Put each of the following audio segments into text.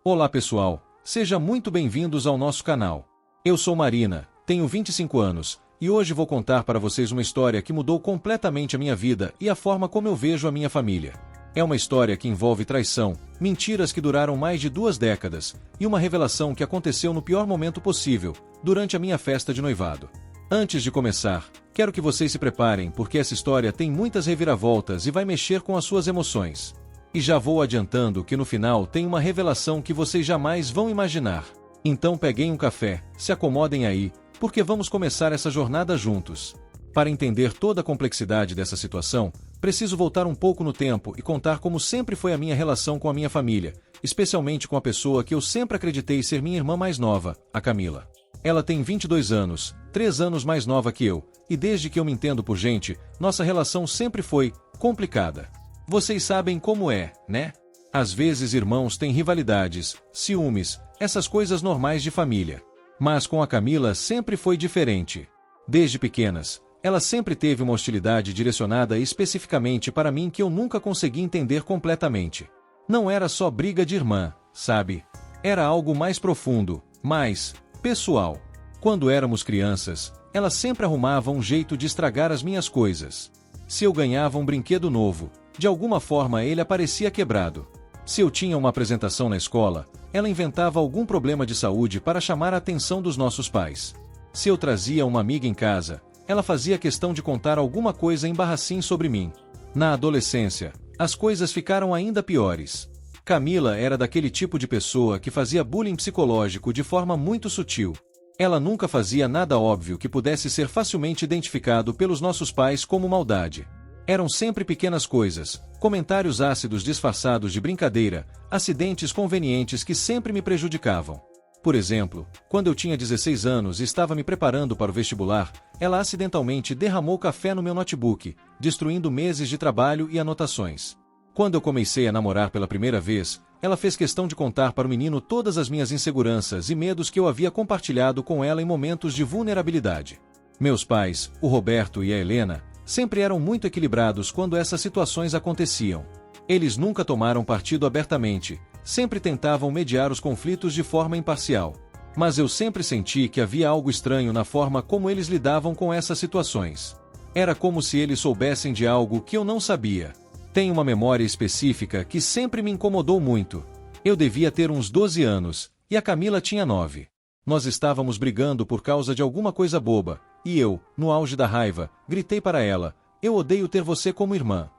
Olá pessoal, sejam muito bem-vindos ao nosso canal. Eu sou Marina, tenho 25 anos, e hoje vou contar para vocês uma história que mudou completamente a minha vida e a forma como eu vejo a minha família. É uma história que envolve traição, mentiras que duraram mais de 2 décadas, e uma revelação que aconteceu no pior momento possível, durante a minha festa de noivado. Antes de começar, quero que vocês se preparem porque essa história tem muitas reviravoltas e vai mexer com as suas emoções. E já vou adiantando que no final tem uma revelação que vocês jamais vão imaginar. Então peguem um café, se acomodem aí, porque vamos começar essa jornada juntos. Para entender toda a complexidade dessa situação, preciso voltar um pouco no tempo e contar como sempre foi a minha relação com a minha família, especialmente com a pessoa que eu sempre acreditei ser minha irmã mais nova, a Camila. Ela tem 22 anos, 3 anos mais nova que eu, e desde que eu me entendo por gente, nossa relação sempre foi complicada. Vocês sabem como é, né? Às vezes irmãos têm rivalidades, ciúmes, essas coisas normais de família. Mas com a Camila sempre foi diferente. Desde pequenas, ela sempre teve uma hostilidade direcionada especificamente para mim que eu nunca consegui entender completamente. Não era só briga de irmã, sabe? Era algo mais profundo, mais pessoal. Quando éramos crianças, ela sempre arrumava um jeito de estragar as minhas coisas. Se eu ganhava um brinquedo novo, de alguma forma ele aparecia quebrado. Se eu tinha uma apresentação na escola, ela inventava algum problema de saúde para chamar a atenção dos nossos pais. Se eu trazia uma amiga em casa, ela fazia questão de contar alguma coisa embarracim sobre mim. Na adolescência, as coisas ficaram ainda piores. Camila era daquele tipo de pessoa que fazia bullying psicológico de forma muito sutil. Ela nunca fazia nada óbvio que pudesse ser facilmente identificado pelos nossos pais como maldade. Eram sempre pequenas coisas, comentários ácidos disfarçados de brincadeira, acidentes convenientes que sempre me prejudicavam. Por exemplo, quando eu tinha 16 anos e estava me preparando para o vestibular, ela acidentalmente derramou café no meu notebook, destruindo meses de trabalho e anotações. Quando eu comecei a namorar pela primeira vez, ela fez questão de contar para o menino todas as minhas inseguranças e medos que eu havia compartilhado com ela em momentos de vulnerabilidade. Meus pais, o Roberto e a Helena, sempre eram muito equilibrados quando essas situações aconteciam. Eles nunca tomaram partido abertamente, sempre tentavam mediar os conflitos de forma imparcial. Mas eu sempre senti que havia algo estranho na forma como eles lidavam com essas situações. Era como se eles soubessem de algo que eu não sabia. Tenho uma memória específica que sempre me incomodou muito. Eu devia ter uns 12 anos, e a Camila tinha 9. Nós estávamos brigando por causa de alguma coisa boba, e eu, no auge da raiva, gritei para ela: "Eu odeio ter você como irmã."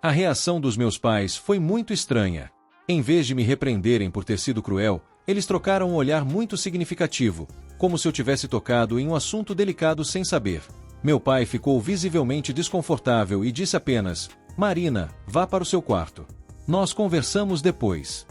A reação dos meus pais foi muito estranha. Em vez de me repreenderem por ter sido cruel, eles trocaram um olhar muito significativo, como se eu tivesse tocado em um assunto delicado sem saber. Meu pai ficou visivelmente desconfortável e disse apenas: "Marina, vá para o seu quarto. Nós conversamos depois."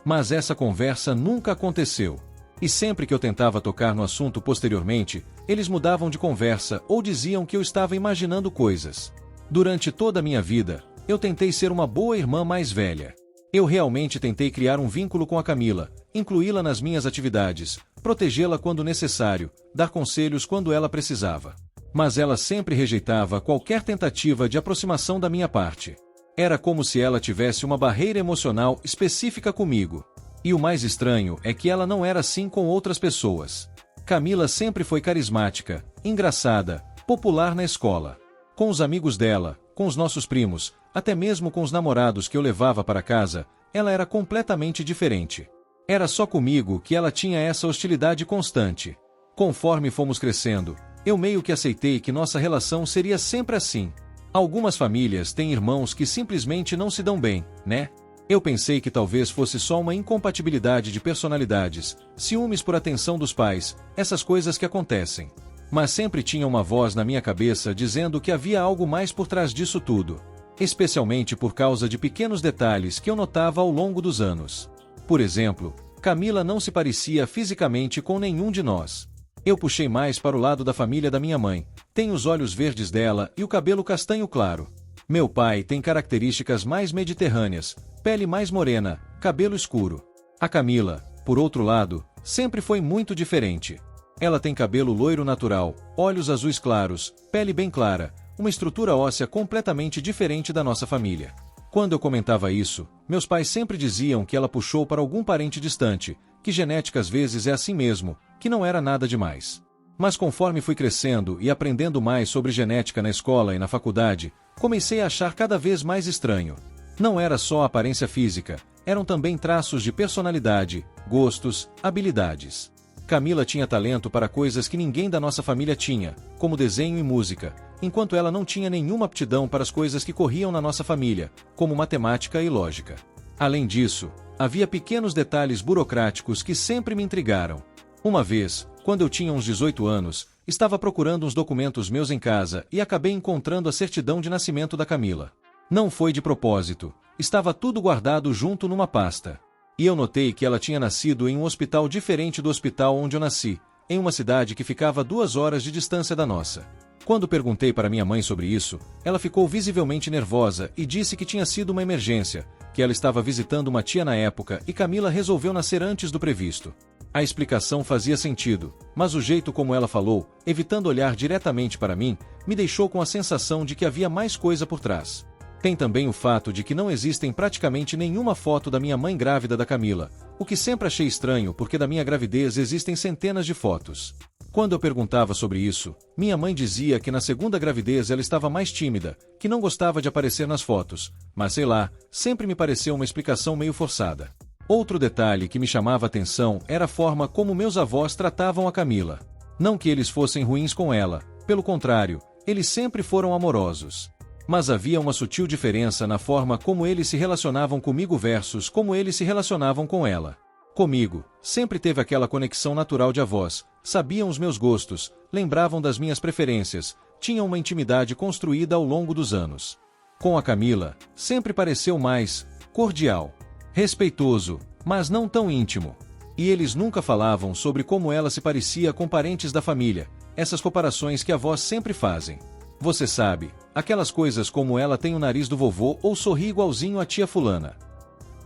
Mas essa conversa nunca aconteceu. E sempre que eu tentava tocar no assunto posteriormente, eles mudavam de conversa ou diziam que eu estava imaginando coisas. Durante toda a minha vida, eu tentei ser uma boa irmã mais velha. Eu realmente tentei criar um vínculo com a Camila, incluí-la nas minhas atividades, protegê-la quando necessário, dar conselhos quando ela precisava. Mas ela sempre rejeitava qualquer tentativa de aproximação da minha parte. Era como se ela tivesse uma barreira emocional específica comigo. E o mais estranho é que ela não era assim com outras pessoas. Camila sempre foi carismática, engraçada, popular na escola. Com os amigos dela, com os nossos primos, até mesmo com os namorados que eu levava para casa, ela era completamente diferente. Era só comigo que ela tinha essa hostilidade constante. Conforme fomos crescendo, eu meio que aceitei que nossa relação seria sempre assim. Algumas famílias têm irmãos que simplesmente não se dão bem, né? Eu pensei que talvez fosse só uma incompatibilidade de personalidades, ciúmes por atenção dos pais, essas coisas que acontecem. Mas sempre tinha uma voz na minha cabeça dizendo que havia algo mais por trás disso tudo. Especialmente por causa de pequenos detalhes que eu notava ao longo dos anos. Por exemplo, Camila não se parecia fisicamente com nenhum de nós. Eu puxei mais para o lado da família da minha mãe, tem os olhos verdes dela e o cabelo castanho claro. Meu pai tem características mais mediterrâneas, pele mais morena, cabelo escuro. A Camila, por outro lado, sempre foi muito diferente. Ela tem cabelo loiro natural, olhos azuis claros, pele bem clara, uma estrutura óssea completamente diferente da nossa família. Quando eu comentava isso, meus pais sempre diziam que ela puxou para algum parente distante, que genética às vezes é assim mesmo, que não era nada demais. Mas conforme fui crescendo e aprendendo mais sobre genética na escola e na faculdade, comecei a achar cada vez mais estranho. Não era só a aparência física, eram também traços de personalidade, gostos, habilidades. Camila tinha talento para coisas que ninguém da nossa família tinha, como desenho e música, enquanto ela não tinha nenhuma aptidão para as coisas que corriam na nossa família, como matemática e lógica. Além disso, havia pequenos detalhes burocráticos que sempre me intrigaram. Uma vez, quando eu tinha uns 18 anos, estava procurando uns documentos meus em casa e acabei encontrando a certidão de nascimento da Camila. Não foi de propósito, estava tudo guardado junto numa pasta. E eu notei que ela tinha nascido em um hospital diferente do hospital onde eu nasci, em uma cidade que ficava a 2 horas de distância da nossa. Quando perguntei para minha mãe sobre isso, ela ficou visivelmente nervosa e disse que tinha sido uma emergência, que ela estava visitando uma tia na época e Camila resolveu nascer antes do previsto. A explicação fazia sentido, mas o jeito como ela falou, evitando olhar diretamente para mim, me deixou com a sensação de que havia mais coisa por trás. Tem também o fato de que não existem praticamente nenhuma foto da minha mãe grávida da Camila, o que sempre achei estranho porque da minha gravidez existem centenas de fotos. Quando eu perguntava sobre isso, minha mãe dizia que na segunda gravidez ela estava mais tímida, que não gostava de aparecer nas fotos, mas sei lá, sempre me pareceu uma explicação meio forçada. Outro detalhe que me chamava a atenção era a forma como meus avós tratavam a Camila. Não que eles fossem ruins com ela, pelo contrário, eles sempre foram amorosos. Mas havia uma sutil diferença na forma como eles se relacionavam comigo versus como eles se relacionavam com ela. Comigo, sempre teve aquela conexão natural de avós, sabiam os meus gostos, lembravam das minhas preferências, tinham uma intimidade construída ao longo dos anos. Com a Camila, sempre pareceu mais cordial, respeitoso, mas não tão íntimo. E eles nunca falavam sobre como ela se parecia com parentes da família, essas comparações que avós sempre fazem. Você sabe, aquelas coisas como ela tem o nariz do vovô ou sorri igualzinho à tia fulana.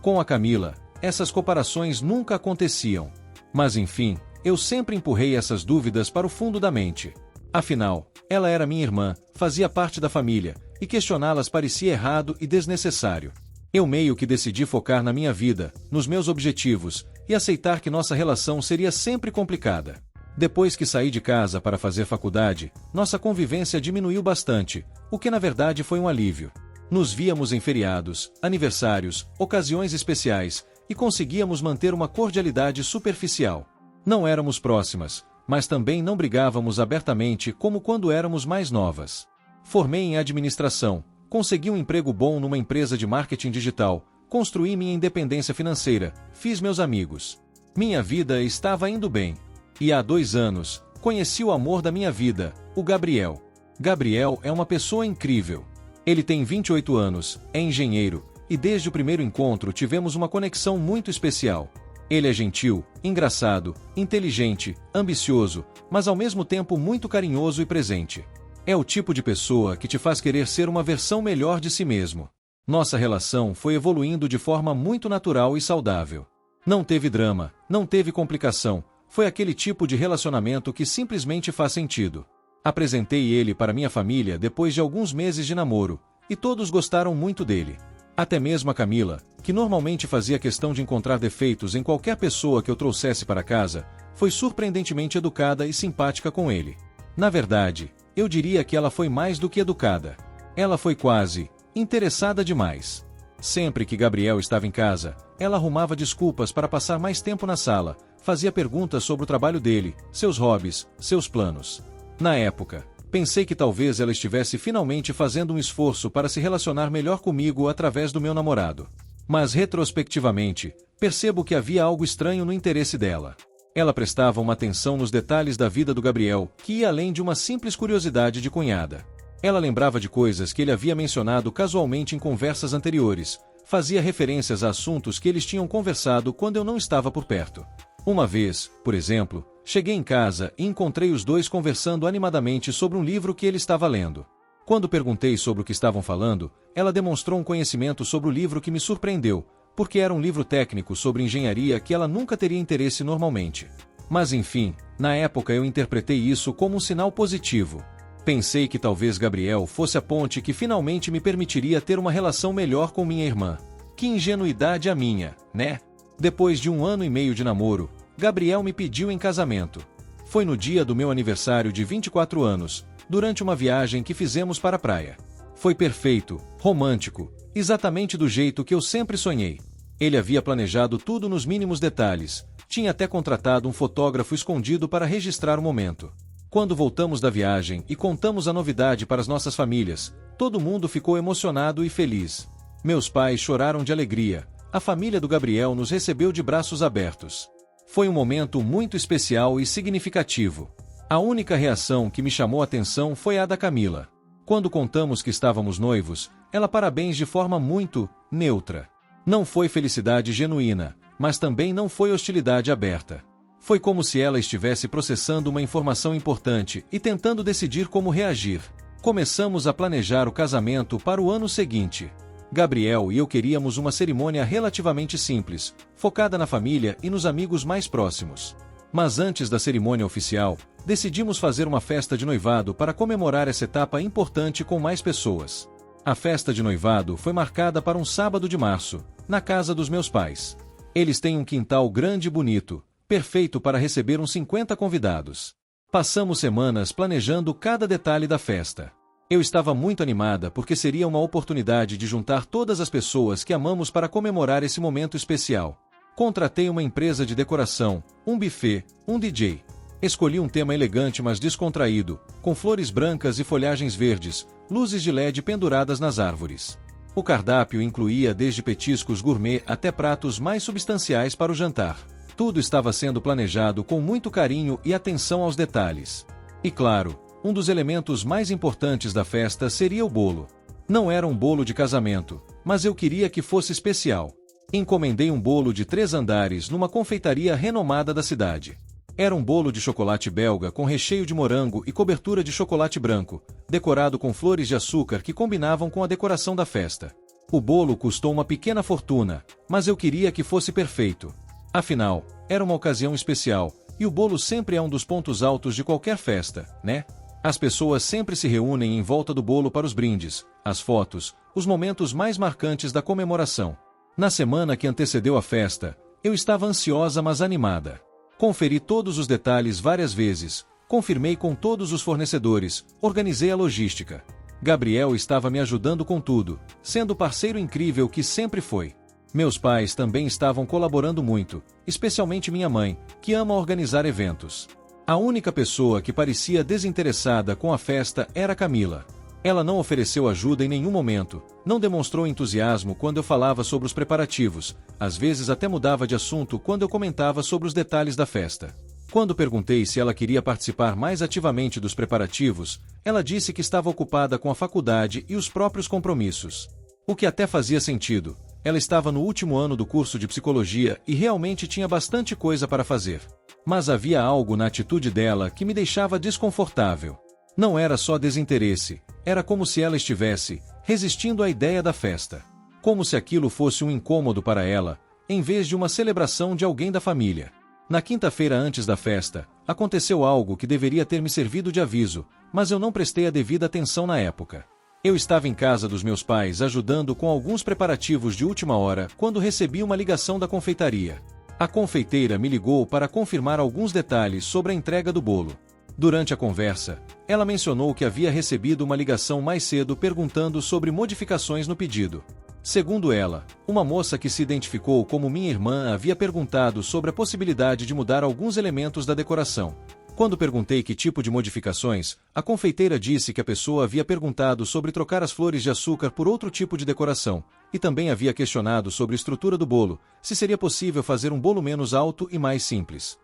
Com a Camila, essas comparações nunca aconteciam. Mas enfim, eu sempre empurrei essas dúvidas para o fundo da mente. Afinal, ela era minha irmã, fazia parte da família, e questioná-las parecia errado e desnecessário. Eu meio que decidi focar na minha vida, nos meus objetivos, e aceitar que nossa relação seria sempre complicada. Depois que saí de casa para fazer faculdade, nossa convivência diminuiu bastante, o que na verdade foi um alívio. Nos víamos em feriados, aniversários, ocasiões especiais, e conseguíamos manter uma cordialidade superficial. Não éramos próximas, mas também não brigávamos abertamente como quando éramos mais novas. Formei em administração, consegui um emprego bom numa empresa de marketing digital, construí minha independência financeira, fiz meus amigos. Minha vida estava indo bem. E há 2 anos, conheci o amor da minha vida, o Gabriel. Gabriel é uma pessoa incrível. Ele tem 28 anos, é engenheiro, e desde o primeiro encontro tivemos uma conexão muito especial. Ele é gentil, engraçado, inteligente, ambicioso, mas ao mesmo tempo muito carinhoso e presente. É o tipo de pessoa que te faz querer ser uma versão melhor de si mesmo. Nossa relação foi evoluindo de forma muito natural e saudável. Não teve drama, não teve complicação. Foi aquele tipo de relacionamento que simplesmente faz sentido. Apresentei ele para minha família depois de alguns meses de namoro, e todos gostaram muito dele. Até mesmo a Camila, que normalmente fazia questão de encontrar defeitos em qualquer pessoa que eu trouxesse para casa, foi surpreendentemente educada e simpática com ele. Na verdade, eu diria que ela foi mais do que educada. Ela foi quase interessada demais. Sempre que Gabriel estava em casa, ela arrumava desculpas para passar mais tempo na sala, fazia perguntas sobre o trabalho dele, seus hobbies, seus planos. Na época, pensei que talvez ela estivesse finalmente fazendo um esforço para se relacionar melhor comigo através do meu namorado. Mas retrospectivamente, percebo que havia algo estranho no interesse dela. Ela prestava uma atenção nos detalhes da vida do Gabriel, que ia além de uma simples curiosidade de cunhada. Ela lembrava de coisas que ele havia mencionado casualmente em conversas anteriores, fazia referências a assuntos que eles tinham conversado quando eu não estava por perto. Uma vez, por exemplo, cheguei em casa e encontrei os dois conversando animadamente sobre um livro que ele estava lendo. Quando perguntei sobre o que estavam falando, ela demonstrou um conhecimento sobre o livro que me surpreendeu, porque era um livro técnico sobre engenharia que ela nunca teria interesse normalmente. Mas enfim, na época eu interpretei isso como um sinal positivo. Pensei que talvez Gabriel fosse a ponte que finalmente me permitiria ter uma relação melhor com minha irmã. Que ingenuidade a minha, né? Depois de 1 ano e meio de namoro, Gabriel me pediu em casamento. Foi no dia do meu aniversário de 24 anos, durante uma viagem que fizemos para a praia. Foi perfeito, romântico, exatamente do jeito que eu sempre sonhei. Ele havia planejado tudo nos mínimos detalhes, tinha até contratado um fotógrafo escondido para registrar o momento. Quando voltamos da viagem e contamos a novidade para as nossas famílias, todo mundo ficou emocionado e feliz. Meus pais choraram de alegria, a família do Gabriel nos recebeu de braços abertos. Foi um momento muito especial e significativo. A única reação que me chamou a atenção foi a da Camila. Quando contamos que estávamos noivos, ela parabéns de forma muito neutra. Não foi felicidade genuína, mas também não foi hostilidade aberta. Foi como se ela estivesse processando uma informação importante e tentando decidir como reagir. Começamos a planejar o casamento para o ano seguinte. Gabriel e eu queríamos uma cerimônia relativamente simples, focada na família e nos amigos mais próximos. Mas antes da cerimônia oficial, decidimos fazer uma festa de noivado para comemorar essa etapa importante com mais pessoas. A festa de noivado foi marcada para um sábado de março, na casa dos meus pais. Eles têm um quintal grande e bonito, perfeito para receber uns 50 convidados. Passamos semanas planejando cada detalhe da festa. Eu estava muito animada porque seria uma oportunidade de juntar todas as pessoas que amamos para comemorar esse momento especial. Contratei uma empresa de decoração, um buffet, um DJ. Escolhi um tema elegante mas descontraído, com flores brancas e folhagens verdes, luzes de LED penduradas nas árvores. O cardápio incluía desde petiscos gourmet até pratos mais substanciais para o jantar. Tudo estava sendo planejado com muito carinho e atenção aos detalhes. E claro, um dos elementos mais importantes da festa seria o bolo. Não era um bolo de casamento, mas eu queria que fosse especial. Encomendei um bolo de 3 andares numa confeitaria renomada da cidade. Era um bolo de chocolate belga com recheio de morango e cobertura de chocolate branco, decorado com flores de açúcar que combinavam com a decoração da festa. O bolo custou uma pequena fortuna, mas eu queria que fosse perfeito. Afinal, era uma ocasião especial, e o bolo sempre é um dos pontos altos de qualquer festa, né? As pessoas sempre se reúnem em volta do bolo para os brindes, as fotos, os momentos mais marcantes da comemoração. Na semana que antecedeu a festa, eu estava ansiosa mas animada. Conferi todos os detalhes várias vezes, confirmei com todos os fornecedores, organizei a logística. Gabriel estava me ajudando com tudo, sendo o parceiro incrível que sempre foi. Meus pais também estavam colaborando muito, especialmente minha mãe, que ama organizar eventos. A única pessoa que parecia desinteressada com a festa era Camila. Ela não ofereceu ajuda em nenhum momento, não demonstrou entusiasmo quando eu falava sobre os preparativos, às vezes até mudava de assunto quando eu comentava sobre os detalhes da festa. Quando perguntei se ela queria participar mais ativamente dos preparativos, ela disse que estava ocupada com a faculdade e os próprios compromissos. O que até fazia sentido, ela estava no último ano do curso de psicologia e realmente tinha bastante coisa para fazer. Mas havia algo na atitude dela que me deixava desconfortável. Não era só desinteresse, era como se ela estivesse resistindo à ideia da festa. Como se aquilo fosse um incômodo para ela, em vez de uma celebração de alguém da família. Na quinta-feira antes da festa, aconteceu algo que deveria ter me servido de aviso, mas eu não prestei a devida atenção na época. Eu estava em casa dos meus pais ajudando com alguns preparativos de última hora quando recebi uma ligação da confeitaria. A confeiteira me ligou para confirmar alguns detalhes sobre a entrega do bolo. Durante a conversa, ela mencionou que havia recebido uma ligação mais cedo perguntando sobre modificações no pedido. Segundo ela, uma moça que se identificou como minha irmã havia perguntado sobre a possibilidade de mudar alguns elementos da decoração. Quando perguntei que tipo de modificações, a confeiteira disse que a pessoa havia perguntado sobre trocar as flores de açúcar por outro tipo de decoração, e também havia questionado sobre a estrutura do bolo, se seria possível fazer um bolo menos alto e mais simples.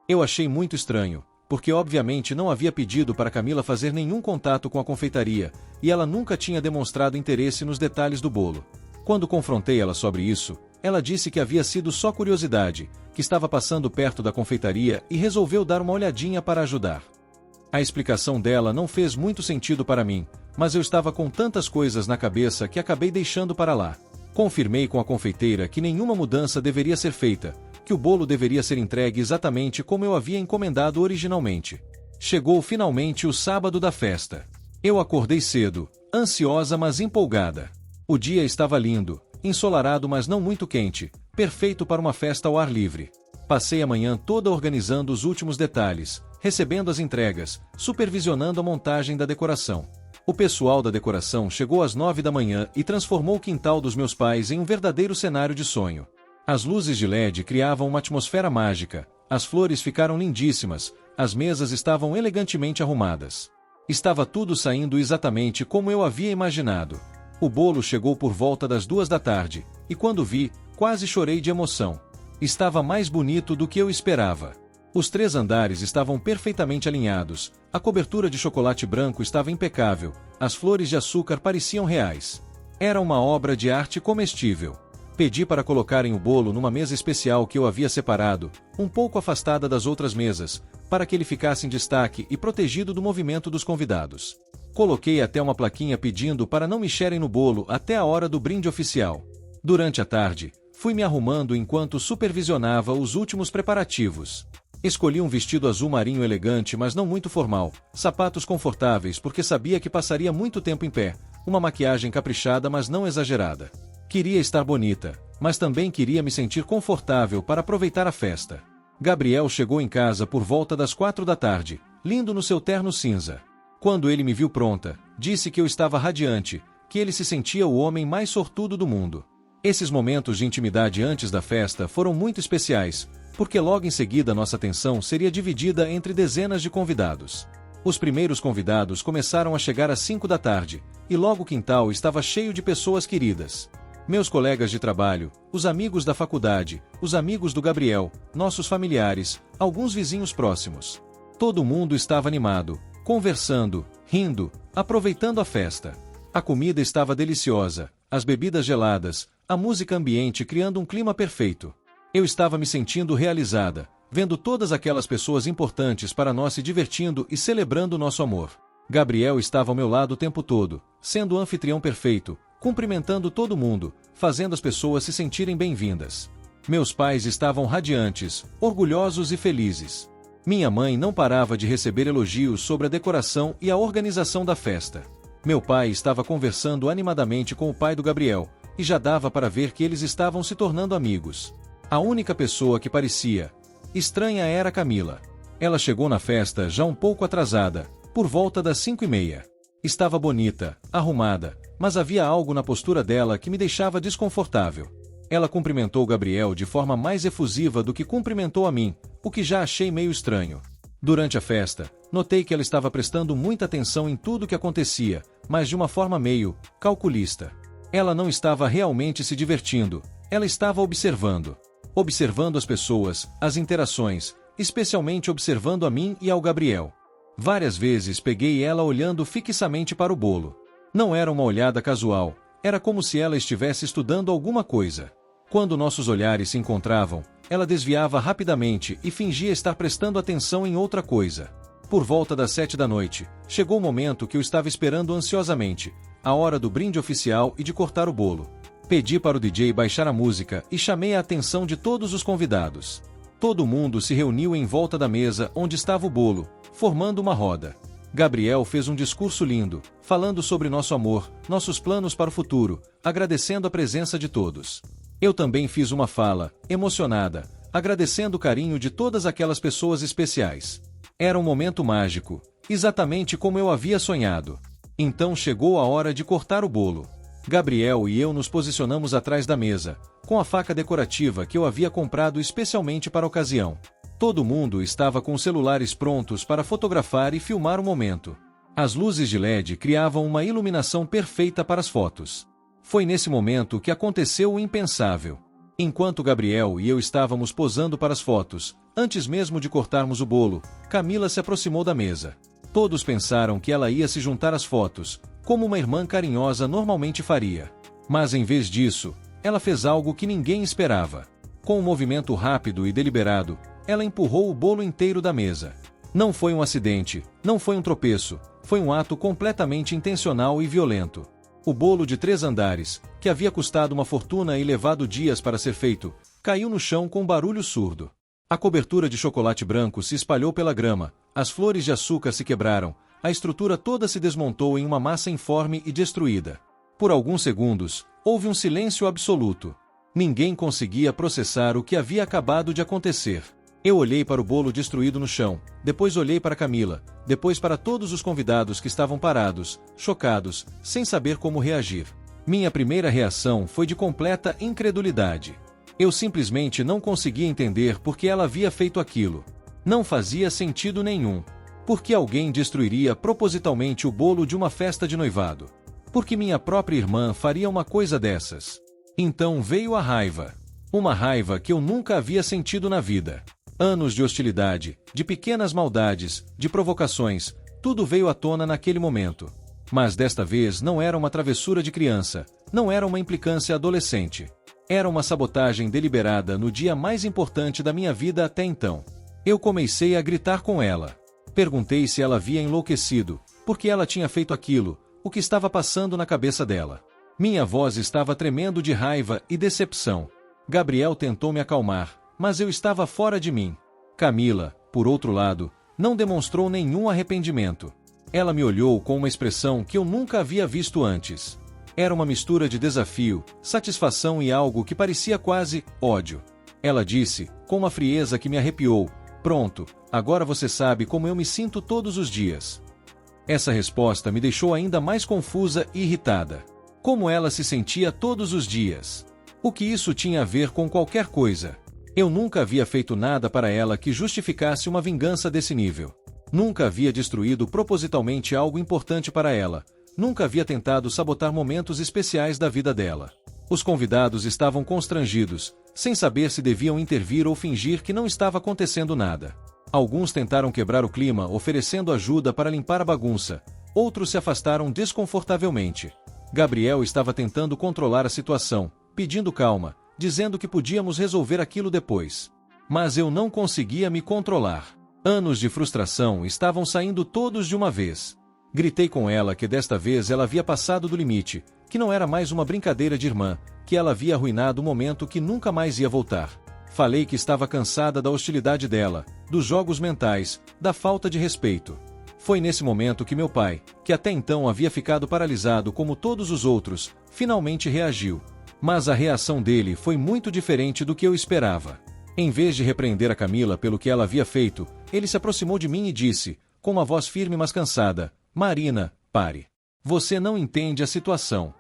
Eu achei muito estranho, porque obviamente não havia pedido para Camila fazer nenhum contato com a confeitaria, e ela nunca tinha demonstrado interesse nos detalhes do bolo. Quando confrontei ela sobre isso, ela disse que havia sido só curiosidade, que estava passando perto da confeitaria e resolveu dar uma olhadinha para ajudar. A explicação dela não fez muito sentido para mim, mas eu estava com tantas coisas na cabeça que acabei deixando para lá. Confirmei com a confeiteira que nenhuma mudança deveria ser feita, que o bolo deveria ser entregue exatamente como eu havia encomendado originalmente. Chegou finalmente o sábado da festa. Eu acordei cedo, ansiosa mas empolgada. O dia estava lindo, ensolarado mas não muito quente, perfeito para uma festa ao ar livre. Passei a manhã toda organizando os últimos detalhes, recebendo as entregas, supervisionando a montagem da decoração. O pessoal da decoração chegou às 9 da manhã e transformou o quintal dos meus pais em um verdadeiro cenário de sonho. As luzes de LED criavam uma atmosfera mágica, as flores ficaram lindíssimas, as mesas estavam elegantemente arrumadas. Estava tudo saindo exatamente como eu havia imaginado. O bolo chegou por volta das 2 da tarde, e quando vi, quase chorei de emoção. Estava mais bonito do que eu esperava. Os 3 andares estavam perfeitamente alinhados, a cobertura de chocolate branco estava impecável, as flores de açúcar pareciam reais. Era uma obra de arte comestível. Pedi para colocarem o bolo numa mesa especial que eu havia separado, um pouco afastada das outras mesas, para que ele ficasse em destaque e protegido do movimento dos convidados. Coloquei até uma plaquinha pedindo para não mexerem no bolo até a hora do brinde oficial. Durante a tarde, fui me arrumando enquanto supervisionava os últimos preparativos. Escolhi um vestido azul marinho elegante mas não muito formal, sapatos confortáveis porque sabia que passaria muito tempo em pé, uma maquiagem caprichada mas não exagerada. Queria estar bonita, mas também queria me sentir confortável para aproveitar a festa. Gabriel chegou em casa por volta das 4 da tarde, lindo no seu terno cinza. Quando ele me viu pronta, disse que eu estava radiante, que ele se sentia o homem mais sortudo do mundo. Esses momentos de intimidade antes da festa foram muito especiais, porque logo em seguida nossa atenção seria dividida entre dezenas de convidados. Os primeiros convidados começaram a chegar às 5 da tarde, e logo o quintal estava cheio de pessoas queridas. Meus colegas de trabalho, os amigos da faculdade, os amigos do Gabriel, nossos familiares, alguns vizinhos próximos. Todo mundo estava animado, conversando, rindo, aproveitando a festa. A comida estava deliciosa, as bebidas geladas, a música ambiente criando um clima perfeito. Eu estava me sentindo realizada, vendo todas aquelas pessoas importantes para nós se divertindo e celebrando nosso amor. Gabriel estava ao meu lado o tempo todo, sendo o anfitrião perfeito, cumprimentando todo mundo, fazendo as pessoas se sentirem bem-vindas. Meus pais estavam radiantes, orgulhosos e felizes. Minha mãe não parava de receber elogios sobre a decoração e a organização da festa. Meu pai estava conversando animadamente com o pai do Gabriel, e já dava para ver que eles estavam se tornando amigos. A única pessoa que parecia estranha era Camila. Ela chegou na festa já um pouco atrasada, por volta das 5h30. Estava bonita, arrumada, mas havia algo na postura dela que me deixava desconfortável. Ela cumprimentou Gabriel de forma mais efusiva do que cumprimentou a mim, o que já achei meio estranho. Durante a festa, notei que ela estava prestando muita atenção em tudo o que acontecia, mas de uma forma meio calculista. Ela não estava realmente se divertindo, ela estava observando. Observando as pessoas, as interações, especialmente observando a mim e ao Gabriel. Várias vezes peguei ela olhando fixamente para o bolo. Não era uma olhada casual, era como se ela estivesse estudando alguma coisa. Quando nossos olhares se encontravam, ela desviava rapidamente e fingia estar prestando atenção em outra coisa. Por volta das 7 da noite, chegou o momento que eu estava esperando ansiosamente, a hora do brinde oficial e de cortar o bolo. Pedi para o DJ baixar a música e chamei a atenção de todos os convidados. Todo mundo se reuniu em volta da mesa onde estava o bolo, formando uma roda. Gabriel fez um discurso lindo, falando sobre nosso amor, nossos planos para o futuro, agradecendo a presença de todos. Eu também fiz uma fala, emocionada, agradecendo o carinho de todas aquelas pessoas especiais. Era um momento mágico, exatamente como eu havia sonhado. Então chegou a hora de cortar o bolo. Gabriel e eu nos posicionamos atrás da mesa, com a faca decorativa que eu havia comprado especialmente para a ocasião. Todo mundo estava com os celulares prontos para fotografar e filmar o momento. As luzes de LED criavam uma iluminação perfeita para as fotos. Foi nesse momento que aconteceu o impensável. Enquanto Gabriel e eu estávamos posando para as fotos, antes mesmo de cortarmos o bolo, Camila se aproximou da mesa. Todos pensaram que ela ia se juntar às fotos, como uma irmã carinhosa normalmente faria. Mas em vez disso, ela fez algo que ninguém esperava. Com um movimento rápido e deliberado, ela empurrou o bolo inteiro da mesa. Não foi um acidente, não foi um tropeço, foi um ato completamente intencional e violento. O bolo de 3 andares, que havia custado uma fortuna e levado dias para ser feito, caiu no chão com um barulho surdo. A cobertura de chocolate branco se espalhou pela grama, As flores de açúcar se quebraram, a estrutura toda se desmontou em uma massa informe e destruída. Por alguns segundos, houve um silêncio absoluto. Ninguém conseguia processar o que havia acabado de acontecer. Eu olhei para o bolo destruído no chão, depois olhei para Camila, depois para todos os convidados que estavam parados, chocados, sem saber como reagir. Minha primeira reação foi de completa incredulidade. Eu simplesmente não conseguia entender por que ela havia feito aquilo. Não fazia sentido nenhum. Por que alguém destruiria propositalmente o bolo de uma festa de noivado? Por que minha própria irmã faria uma coisa dessas? Então veio a raiva. Uma raiva que eu nunca havia sentido na vida. Anos de hostilidade, de pequenas maldades, de provocações, tudo veio à tona naquele momento. Mas desta vez não era uma travessura de criança, não era uma implicância adolescente. Era uma sabotagem deliberada no dia mais importante da minha vida até então. Eu comecei a gritar com ela. Perguntei se ela havia enlouquecido, porque ela tinha feito aquilo, o que estava passando na cabeça dela. Minha voz estava tremendo de raiva e decepção. Gabriel tentou me acalmar, mas eu estava fora de mim. Camila, por outro lado, não demonstrou nenhum arrependimento. Ela me olhou com uma expressão que eu nunca havia visto antes. Era uma mistura de desafio, satisfação e algo que parecia quase ódio. Ela disse, com uma frieza que me arrepiou: "Pronto, agora você sabe como eu me sinto todos os dias." Essa resposta me deixou ainda mais confusa e irritada. Como ela se sentia todos os dias? O que isso tinha a ver com qualquer coisa? Eu nunca havia feito nada para ela que justificasse uma vingança desse nível. Nunca havia destruído propositalmente algo importante para ela. Nunca havia tentado sabotar momentos especiais da vida dela. Os convidados estavam constrangidos, sem saber se deviam intervir ou fingir que não estava acontecendo nada. Alguns tentaram quebrar o clima oferecendo ajuda para limpar a bagunça. Outros se afastaram desconfortavelmente. Gabriel estava tentando controlar a situação, pedindo calma, dizendo que podíamos resolver aquilo depois. Mas eu não conseguia me controlar. Anos de frustração estavam saindo todos de uma vez. Gritei com ela que desta vez ela havia passado do limite, que não era mais uma brincadeira de irmã, que ela havia arruinado um momento que nunca mais ia voltar. Falei que estava cansada da hostilidade dela, dos jogos mentais, da falta de respeito. Foi nesse momento que meu pai, que até então havia ficado paralisado como todos os outros, finalmente reagiu. Mas a reação dele foi muito diferente do que eu esperava. Em vez de repreender a Camila pelo que ela havia feito, ele se aproximou de mim e disse, com uma voz firme mas cansada: "Marina, pare. Você não entende a situação."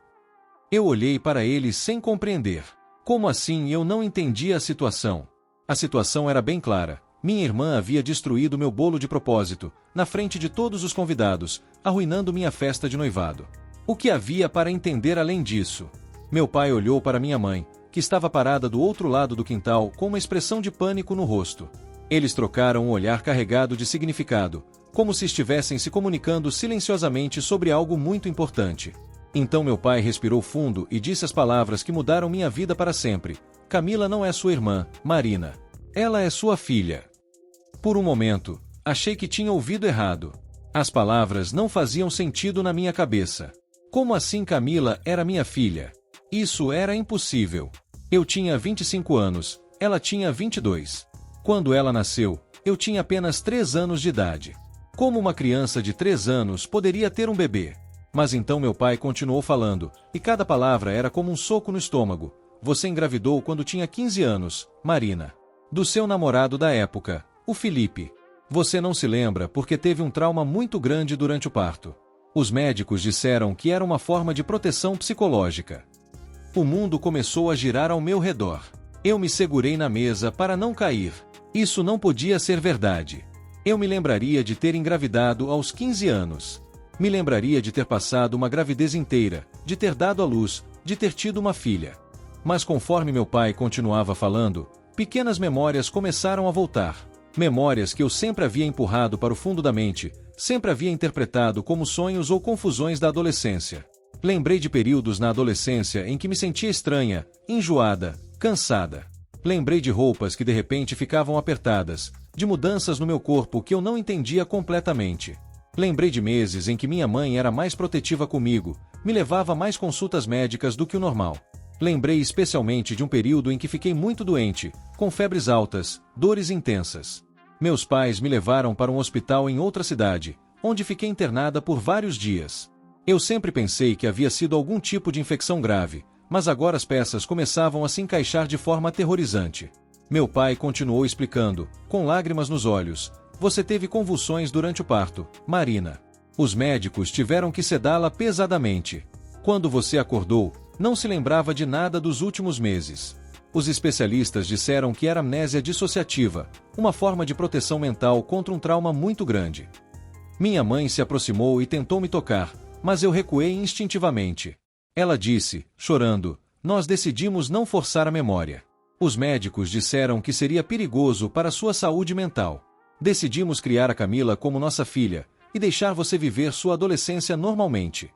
Eu olhei para ele sem compreender. Como assim eu não entendia a situação? A situação era bem clara. Minha irmã havia destruído meu bolo de propósito, na frente de todos os convidados, arruinando minha festa de noivado. O que havia para entender além disso? Meu pai olhou para minha mãe, que estava parada do outro lado do quintal com uma expressão de pânico no rosto. Eles trocaram um olhar carregado de significado, como se estivessem se comunicando silenciosamente sobre algo muito importante. Então meu pai respirou fundo e disse as palavras que mudaram minha vida para sempre: "Camila não é sua irmã, Marina. Ela é sua filha." Por um momento, achei que tinha ouvido errado. As palavras não faziam sentido na minha cabeça. Como assim Camila era minha filha? Isso era impossível. Eu tinha 25 anos, ela tinha 22. Quando ela nasceu, eu tinha apenas 3 anos de idade. Como uma criança de 3 anos poderia ter um bebê? Mas então meu pai continuou falando, e cada palavra era como um soco no estômago. "Você engravidou quando tinha 15 anos, Marina. Do seu namorado da época, o Felipe. Você não se lembra porque teve um trauma muito grande durante o parto. Os médicos disseram que era uma forma de proteção psicológica." O mundo começou a girar ao meu redor. Eu me segurei na mesa para não cair. Isso não podia ser verdade. Eu me lembraria de ter engravidado aos 15 anos. Me lembraria de ter passado uma gravidez inteira, de ter dado à luz, de ter tido uma filha. Mas conforme meu pai continuava falando, pequenas memórias começaram a voltar. Memórias que eu sempre havia empurrado para o fundo da mente, sempre havia interpretado como sonhos ou confusões da adolescência. Lembrei de períodos na adolescência em que me sentia estranha, enjoada, cansada. Lembrei de roupas que de repente ficavam apertadas, de mudanças no meu corpo que eu não entendia completamente. Lembrei de meses em que minha mãe era mais protetiva comigo, me levava a mais consultas médicas do que o normal. Lembrei especialmente de um período em que fiquei muito doente, com febres altas, dores intensas. Meus pais me levaram para um hospital em outra cidade, onde fiquei internada por vários dias. Eu sempre pensei que havia sido algum tipo de infecção grave, mas agora as peças começavam a se encaixar de forma aterrorizante. Meu pai continuou explicando, com lágrimas nos olhos: "Você teve convulsões durante o parto, Marina. Os médicos tiveram que sedá-la pesadamente. Quando você acordou, não se lembrava de nada dos últimos meses. Os especialistas disseram que era amnésia dissociativa, uma forma de proteção mental contra um trauma muito grande." Minha mãe se aproximou e tentou me tocar, mas eu recuei instintivamente. Ela disse, chorando: "Nós decidimos não forçar a memória. Os médicos disseram que seria perigoso para sua saúde mental. Decidimos criar a Camila como nossa filha e deixar você viver sua adolescência normalmente."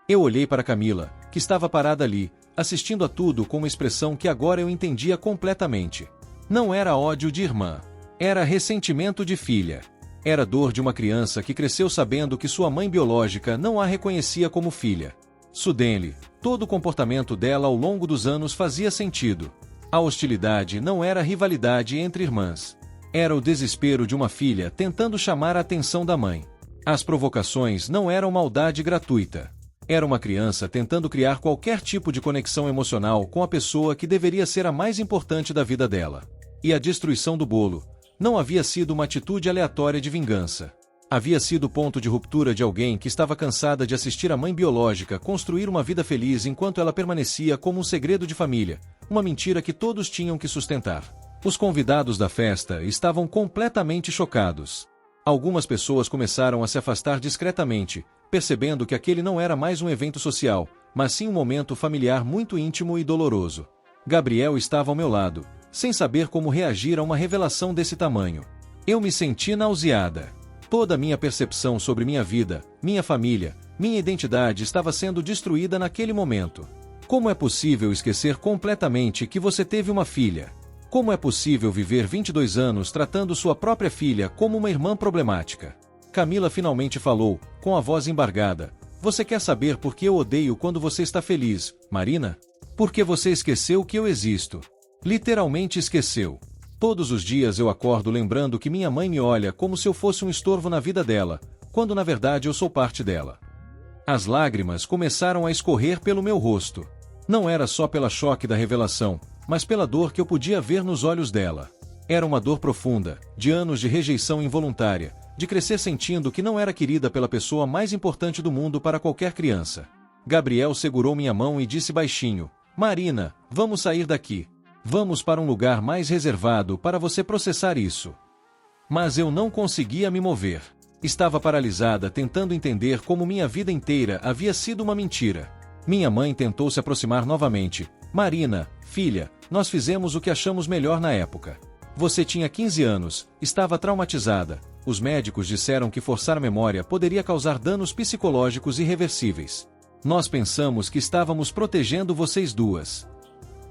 Eu olhei para Camila, que estava parada ali, assistindo a tudo com uma expressão que agora eu entendia completamente. Não era ódio de irmã. Era ressentimento de filha. Era dor de uma criança que cresceu sabendo que sua mãe biológica não a reconhecia como filha. Sudenly, todo o comportamento dela ao longo dos anos fazia sentido. A hostilidade não era rivalidade entre irmãs. Era o desespero de uma filha tentando chamar a atenção da mãe. As provocações não eram maldade gratuita. Era uma criança tentando criar qualquer tipo de conexão emocional com a pessoa que deveria ser a mais importante da vida dela. E a destruição do bolo não havia sido uma atitude aleatória de vingança. Havia sido o ponto de ruptura de alguém que estava cansada de assistir a mãe biológica construir uma vida feliz enquanto ela permanecia como um segredo de família, uma mentira que todos tinham que sustentar. Os convidados da festa estavam completamente chocados. Algumas pessoas começaram a se afastar discretamente, percebendo que aquele não era mais um evento social, mas sim um momento familiar muito íntimo e doloroso. Gabriel estava ao meu lado, sem saber como reagir a uma revelação desse tamanho. Eu me senti nauseada. Toda a minha percepção sobre minha vida, minha família, minha identidade estava sendo destruída naquele momento. Como é possível esquecer completamente que você teve uma filha? Como é possível viver 22 anos tratando sua própria filha como uma irmã problemática? Camila finalmente falou, com a voz embargada: "Você quer saber por que eu odeio quando você está feliz, Marina? Porque você esqueceu que eu existo. Literalmente esqueceu. Todos os dias eu acordo lembrando que minha mãe me olha como se eu fosse um estorvo na vida dela, quando na verdade eu sou parte dela." As lágrimas começaram a escorrer pelo meu rosto. Não era só pelo choque da revelação, mas pela dor que eu podia ver nos olhos dela. Era uma dor profunda, de anos de rejeição involuntária, de crescer sentindo que não era querida pela pessoa mais importante do mundo para qualquer criança. Gabriel segurou minha mão e disse baixinho: "Marina, vamos sair daqui. Vamos para um lugar mais reservado para você processar isso." Mas eu não conseguia me mover. Estava paralisada tentando entender como minha vida inteira havia sido uma mentira. Minha mãe tentou se aproximar novamente. "Marina, filha, nós fizemos o que achamos melhor na época. Você tinha 15 anos, estava traumatizada. Os médicos disseram que forçar a memória poderia causar danos psicológicos irreversíveis. Nós pensamos que estávamos protegendo vocês duas."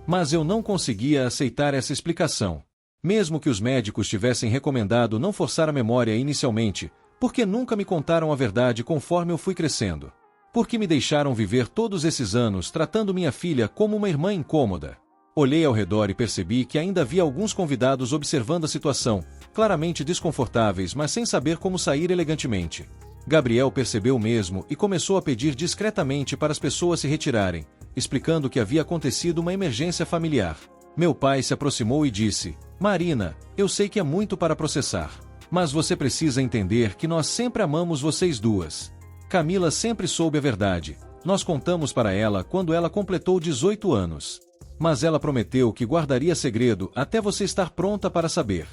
Mas eu não conseguia aceitar essa explicação. Mesmo que os médicos tivessem recomendado não forçar a memória inicialmente, por que nunca me contaram a verdade conforme eu fui crescendo? Por que me deixaram viver todos esses anos tratando minha filha como uma irmã incômoda? Olhei ao redor e percebi que ainda havia alguns convidados observando a situação, claramente desconfortáveis, mas sem saber como sair elegantemente. Gabriel percebeu o mesmo e começou a pedir discretamente para as pessoas se retirarem, explicando que havia acontecido uma emergência familiar. Meu pai se aproximou e disse: "Marina, eu sei que é muito para processar, mas você precisa entender que nós sempre amamos vocês duas. Camila sempre soube a verdade. Nós contamos para ela quando ela completou 18 anos. Mas ela prometeu que guardaria segredo até você estar pronta para saber."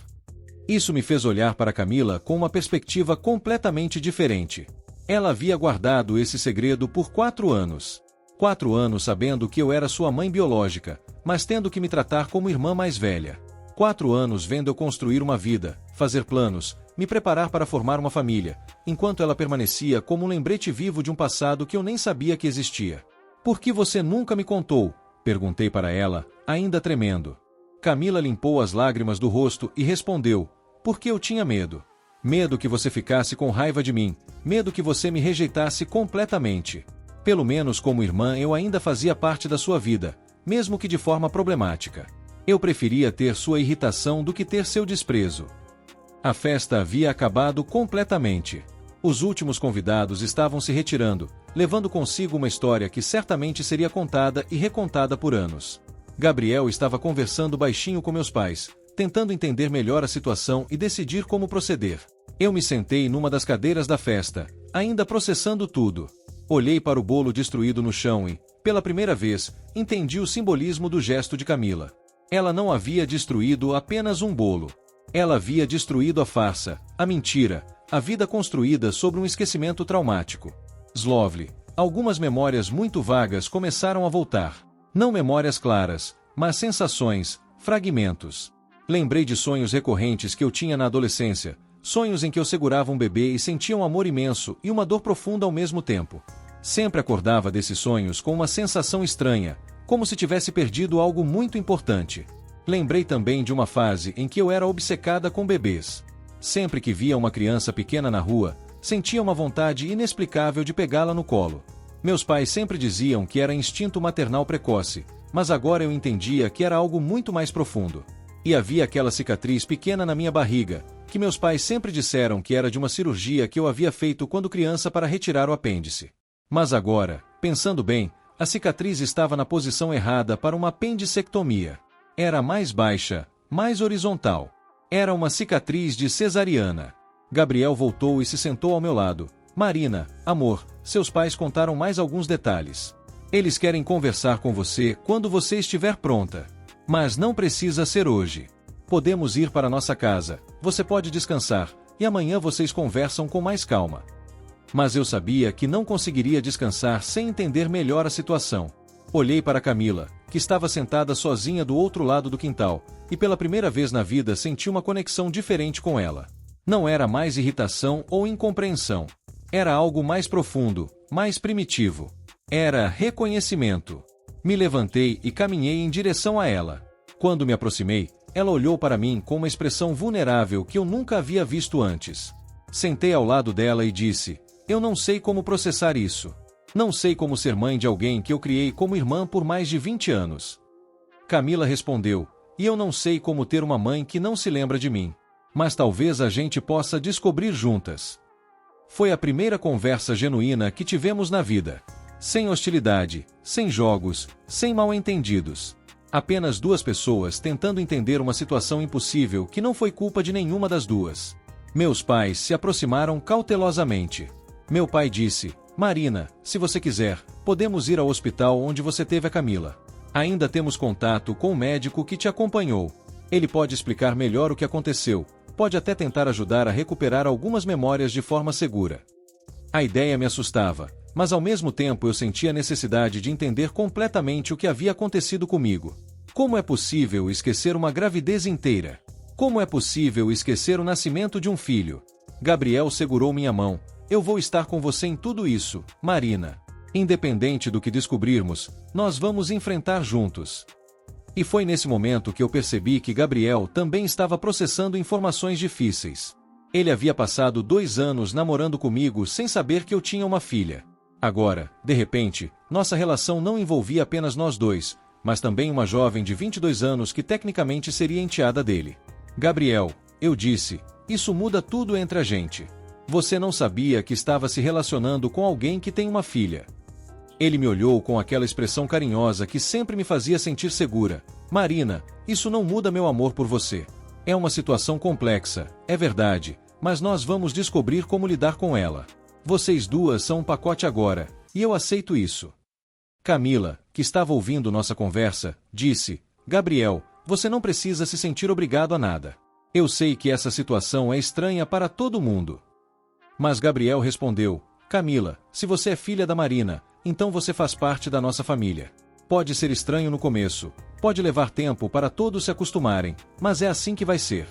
Isso me fez olhar para Camila com uma perspectiva completamente diferente. Ela havia guardado esse segredo por 4 anos. 4 anos sabendo que eu era sua mãe biológica, mas tendo que me tratar como irmã mais velha. 4 anos vendo eu construir uma vida, fazer planos, me preparar para formar uma família, enquanto ela permanecia como um lembrete vivo de um passado que eu nem sabia que existia. "Por que você nunca me contou?" perguntei para ela, ainda tremendo. Camila limpou as lágrimas do rosto e respondeu: "Porque eu tinha medo. Medo que você ficasse com raiva de mim, medo que você me rejeitasse completamente. Pelo menos como irmã eu ainda fazia parte da sua vida, mesmo que de forma problemática. Eu preferia ter sua irritação do que ter seu desprezo." A festa havia acabado completamente. Os últimos convidados estavam se retirando, levando consigo uma história que certamente seria contada e recontada por anos. Gabriel estava conversando baixinho com meus pais, tentando entender melhor a situação e decidir como proceder. Eu me sentei numa das cadeiras da festa, ainda processando tudo. Olhei para o bolo destruído no chão e, pela primeira vez, entendi o simbolismo do gesto de Camila. Ela não havia destruído apenas um bolo. Ela havia destruído a farsa, a mentira, a vida construída sobre um esquecimento traumático. Slovely, algumas memórias muito vagas começaram a voltar. Não memórias claras, mas sensações, fragmentos. Lembrei de sonhos recorrentes que eu tinha na adolescência, sonhos em que eu segurava um bebê e sentia um amor imenso e uma dor profunda ao mesmo tempo. Sempre acordava desses sonhos com uma sensação estranha, como se tivesse perdido algo muito importante. Lembrei também de uma fase em que eu era obcecada com bebês. Sempre que via uma criança pequena na rua, sentia uma vontade inexplicável de pegá-la no colo. Meus pais sempre diziam que era instinto maternal precoce, mas agora eu entendia que era algo muito mais profundo. E havia aquela cicatriz pequena na minha barriga, que meus pais sempre disseram que era de uma cirurgia que eu havia feito quando criança para retirar o apêndice. Mas agora, pensando bem, a cicatriz estava na posição errada para uma apendicectomia. Era mais baixa, mais horizontal. Era uma cicatriz de cesariana. Gabriel voltou e se sentou ao meu lado. Marina, amor, seus pais contaram mais alguns detalhes. Eles querem conversar com você quando você estiver pronta. Mas não precisa ser hoje. Podemos ir para nossa casa, você pode descansar, e amanhã vocês conversam com mais calma. Mas eu sabia que não conseguiria descansar sem entender melhor a situação. Olhei para Camila, que estava sentada sozinha do outro lado do quintal, e pela primeira vez na vida senti uma conexão diferente com ela. Não era mais irritação ou incompreensão. Era algo mais profundo, mais primitivo. Era reconhecimento. Me levantei e caminhei em direção a ela. Quando me aproximei, ela olhou para mim com uma expressão vulnerável que eu nunca havia visto antes. Sentei ao lado dela e disse: eu não sei como processar isso. Não sei como ser mãe de alguém que eu criei como irmã por mais de 20 anos. Camila respondeu: e eu não sei como ter uma mãe que não se lembra de mim. Mas talvez a gente possa descobrir juntas. Foi a primeira conversa genuína que tivemos na vida. Sem hostilidade, sem jogos, sem mal-entendidos. Apenas duas pessoas tentando entender uma situação impossível que não foi culpa de nenhuma das duas. Meus pais se aproximaram cautelosamente. Meu pai disse: Marina, se você quiser, podemos ir ao hospital onde você teve a Camila. Ainda temos contato com o médico que te acompanhou. Ele pode explicar melhor o que aconteceu, pode até tentar ajudar a recuperar algumas memórias de forma segura. A ideia me assustava, mas ao mesmo tempo eu sentia a necessidade de entender completamente o que havia acontecido comigo. Como é possível esquecer uma gravidez inteira? Como é possível esquecer o nascimento de um filho? Gabriel segurou minha mão. Eu vou estar com você em tudo isso, Marina. Independente do que descobrirmos, nós vamos enfrentar juntos. E foi nesse momento que eu percebi que Gabriel também estava processando informações difíceis. Ele havia passado 2 anos namorando comigo sem saber que eu tinha uma filha. Agora, de repente, nossa relação não envolvia apenas nós dois, mas também uma jovem de 22 anos que tecnicamente seria enteada dele. Gabriel, eu disse, isso muda tudo entre a gente. Você não sabia que estava se relacionando com alguém que tem uma filha. Ele me olhou com aquela expressão carinhosa que sempre me fazia sentir segura. Marina, isso não muda meu amor por você. É uma situação complexa, é verdade, mas nós vamos descobrir como lidar com ela. Vocês duas são um pacote agora, e eu aceito isso. Camila, que estava ouvindo nossa conversa, disse: Gabriel, você não precisa se sentir obrigado a nada. Eu sei que essa situação é estranha para todo mundo. Mas Gabriel respondeu: Camila, se você é filha da Marina, então você faz parte da nossa família. Pode ser estranho no começo, pode levar tempo para todos se acostumarem, mas é assim que vai ser.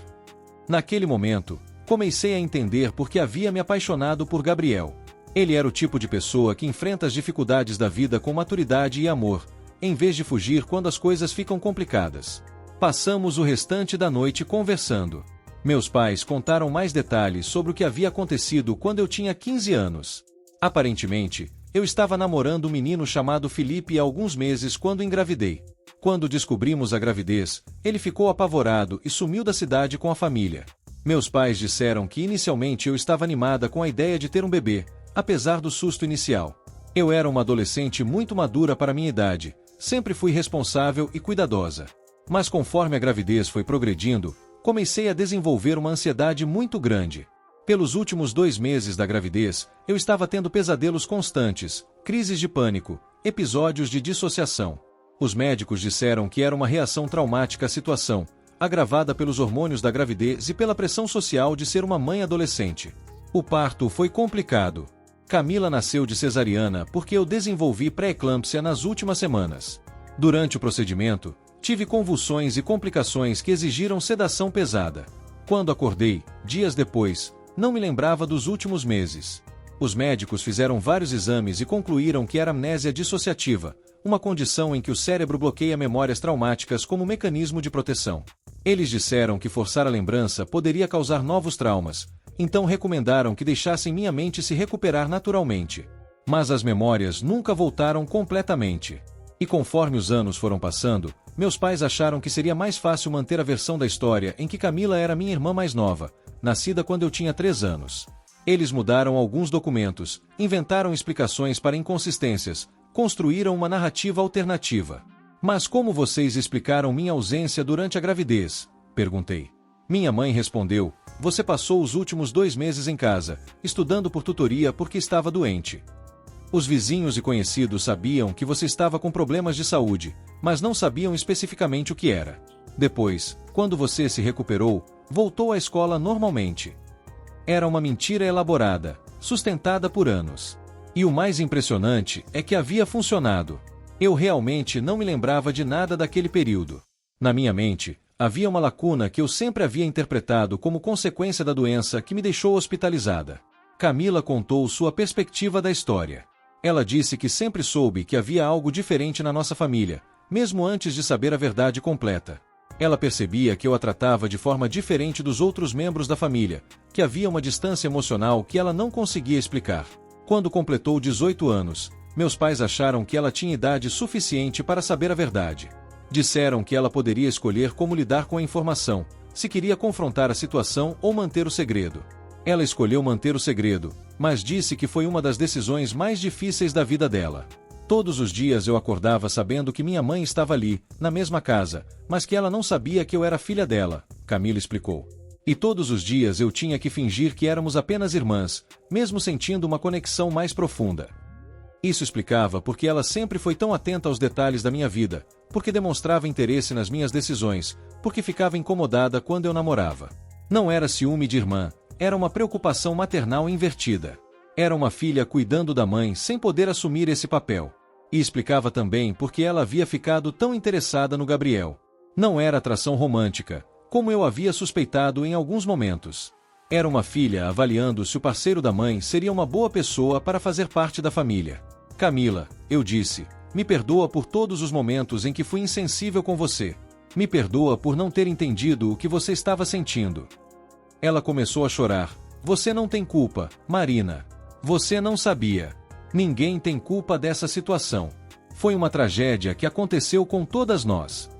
Naquele momento, comecei a entender por que havia me apaixonado por Gabriel. Ele era o tipo de pessoa que enfrenta as dificuldades da vida com maturidade e amor, em vez de fugir quando as coisas ficam complicadas. Passamos o restante da noite conversando. Meus pais contaram mais detalhes sobre o que havia acontecido quando eu tinha 15 anos. Aparentemente, eu estava namorando um menino chamado Felipe há alguns meses quando engravidei. Quando descobrimos a gravidez, ele ficou apavorado e sumiu da cidade com a família. Meus pais disseram que inicialmente eu estava animada com a ideia de ter um bebê, apesar do susto inicial. Eu era uma adolescente muito madura para minha idade, sempre fui responsável e cuidadosa. Mas conforme a gravidez foi progredindo, comecei a desenvolver uma ansiedade muito grande. Pelos últimos 2 meses da gravidez, eu estava tendo pesadelos constantes, crises de pânico, episódios de dissociação. Os médicos disseram que era uma reação traumática à situação, agravada pelos hormônios da gravidez e pela pressão social de ser uma mãe adolescente. O parto foi complicado. Camila nasceu de cesariana porque eu desenvolvi pré-eclâmpsia nas últimas semanas. Durante o procedimento, tive convulsões e complicações que exigiram sedação pesada. Quando acordei, dias depois, não me lembrava dos últimos meses. Os médicos fizeram vários exames e concluíram que era amnésia dissociativa, uma condição em que o cérebro bloqueia memórias traumáticas como mecanismo de proteção. Eles disseram que forçar a lembrança poderia causar novos traumas, então recomendaram que deixassem minha mente se recuperar naturalmente. Mas as memórias nunca voltaram completamente. E conforme os anos foram passando, meus pais acharam que seria mais fácil manter a versão da história em que Camila era minha irmã mais nova, nascida quando eu tinha 3 anos. Eles mudaram alguns documentos, inventaram explicações para inconsistências, construíram uma narrativa alternativa. Mas como vocês explicaram minha ausência durante a gravidez? Perguntei. Minha mãe respondeu: você passou os últimos 2 meses em casa, estudando por tutoria porque estava doente. Os vizinhos e conhecidos sabiam que você estava com problemas de saúde, mas não sabiam especificamente o que era. Depois, quando você se recuperou, voltou à escola normalmente. Era uma mentira elaborada, sustentada por anos. E o mais impressionante é que havia funcionado. Eu realmente não me lembrava de nada daquele período. Na minha mente, havia uma lacuna que eu sempre havia interpretado como consequência da doença que me deixou hospitalizada. Camila contou sua perspectiva da história. Ela disse que sempre soube que havia algo diferente na nossa família, mesmo antes de saber a verdade completa. Ela percebia que eu a tratava de forma diferente dos outros membros da família, que havia uma distância emocional que ela não conseguia explicar. Quando completou 18 anos, meus pais acharam que ela tinha idade suficiente para saber a verdade. Disseram que ela poderia escolher como lidar com a informação, se queria confrontar a situação ou manter o segredo. Ela escolheu manter o segredo, mas disse que foi uma das decisões mais difíceis da vida dela. Todos os dias eu acordava sabendo que minha mãe estava ali, na mesma casa, mas que ela não sabia que eu era filha dela, Camila explicou. E todos os dias eu tinha que fingir que éramos apenas irmãs, mesmo sentindo uma conexão mais profunda. Isso explicava porque ela sempre foi tão atenta aos detalhes da minha vida, porque demonstrava interesse nas minhas decisões, porque ficava incomodada quando eu namorava. Não era ciúme de irmã, era uma preocupação maternal invertida. Era uma filha cuidando da mãe sem poder assumir esse papel. E explicava também porque ela havia ficado tão interessada no Gabriel. Não era atração romântica, como eu havia suspeitado em alguns momentos. Era uma filha avaliando se o parceiro da mãe seria uma boa pessoa para fazer parte da família. Camila, eu disse, me perdoa por todos os momentos em que fui insensível com você. Me perdoa por não ter entendido o que você estava sentindo. Ela começou a chorar. Você não tem culpa, Marina. Você não sabia. Ninguém tem culpa dessa situação. Foi uma tragédia que aconteceu com todas nós.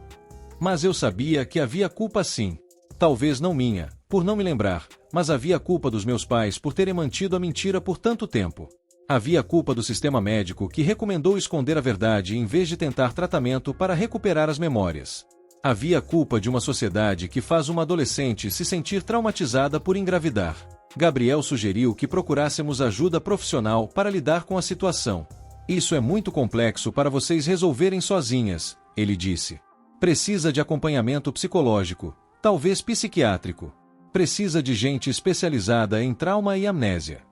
Mas eu sabia que havia culpa sim. Talvez não minha, por não me lembrar, mas havia culpa dos meus pais por terem mantido a mentira por tanto tempo. Havia culpa do sistema médico que recomendou esconder a verdade em vez de tentar tratamento para recuperar as memórias. Havia culpa de uma sociedade que faz uma adolescente se sentir traumatizada por engravidar. Gabriel sugeriu que procurássemos ajuda profissional para lidar com a situação. Isso é muito complexo para vocês resolverem sozinhas, ele disse. Precisa de acompanhamento psicológico, talvez psiquiátrico. Precisa de gente especializada em trauma e amnésia.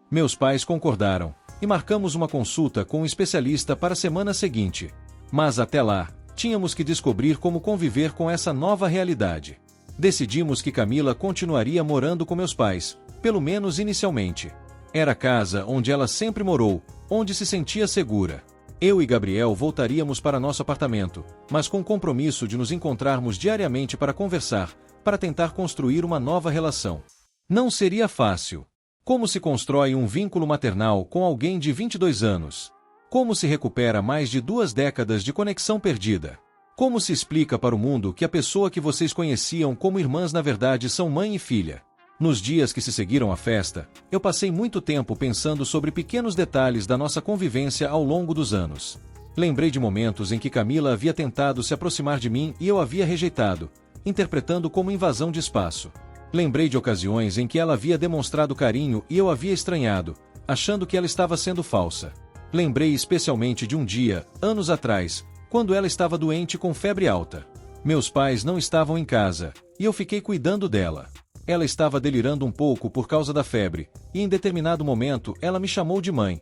Meus pais concordaram, e marcamos uma consulta com um especialista para a semana seguinte. Mas até lá, tínhamos que descobrir como conviver com essa nova realidade. Decidimos que Camila continuaria morando com meus pais, pelo menos inicialmente. Era a casa onde ela sempre morou, onde se sentia segura. Eu e Gabriel voltaríamos para nosso apartamento, mas com o compromisso de nos encontrarmos diariamente para conversar, para tentar construir uma nova relação. Não seria fácil. Como se constrói um vínculo maternal com alguém de 22 anos? Como se recupera mais de 2 décadas de conexão perdida? Como se explica para o mundo que a pessoa que vocês conheciam como irmãs na verdade são mãe e filha? Nos dias que se seguiram à festa, eu passei muito tempo pensando sobre pequenos detalhes da nossa convivência ao longo dos anos. Lembrei de momentos em que Camila havia tentado se aproximar de mim e eu havia rejeitado, interpretando como invasão de espaço. Lembrei de ocasiões em que ela havia demonstrado carinho e eu havia estranhado, achando que ela estava sendo falsa. Lembrei especialmente de um dia, anos atrás, quando ela estava doente com febre alta. Meus pais não estavam em casa, e eu fiquei cuidando dela. Ela estava delirando um pouco por causa da febre, e em determinado momento ela me chamou de mãe.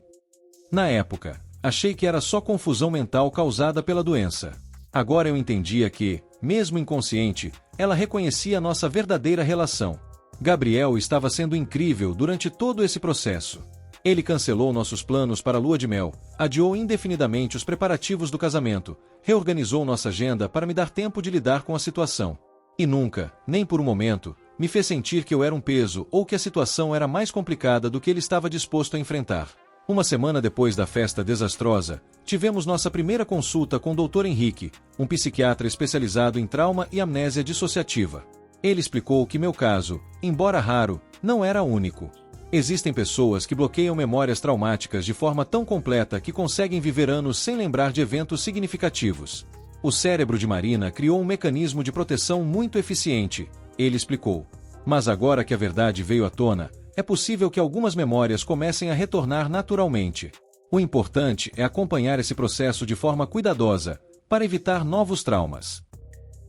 Na época, achei que era só confusão mental causada pela doença. Agora eu entendia que, mesmo inconsciente, ela reconhecia nossa verdadeira relação. Gabriel estava sendo incrível durante todo esse processo. Ele cancelou nossos planos para a lua de mel, adiou indefinidamente os preparativos do casamento, reorganizou nossa agenda para me dar tempo de lidar com a situação. E nunca, nem por um momento, me fez sentir que eu era um peso ou que a situação era mais complicada do que ele estava disposto a enfrentar. Uma semana depois da festa desastrosa, tivemos nossa primeira consulta com o Dr. Henrique, um psiquiatra especializado em trauma e amnésia dissociativa. Ele explicou que meu caso, embora raro, não era único. Existem pessoas que bloqueiam memórias traumáticas de forma tão completa que conseguem viver anos sem lembrar de eventos significativos. O cérebro de Marina criou um mecanismo de proteção muito eficiente, ele explicou. Mas agora que a verdade veio à tona, é possível que algumas memórias comecem a retornar naturalmente. O importante é acompanhar esse processo de forma cuidadosa, para evitar novos traumas.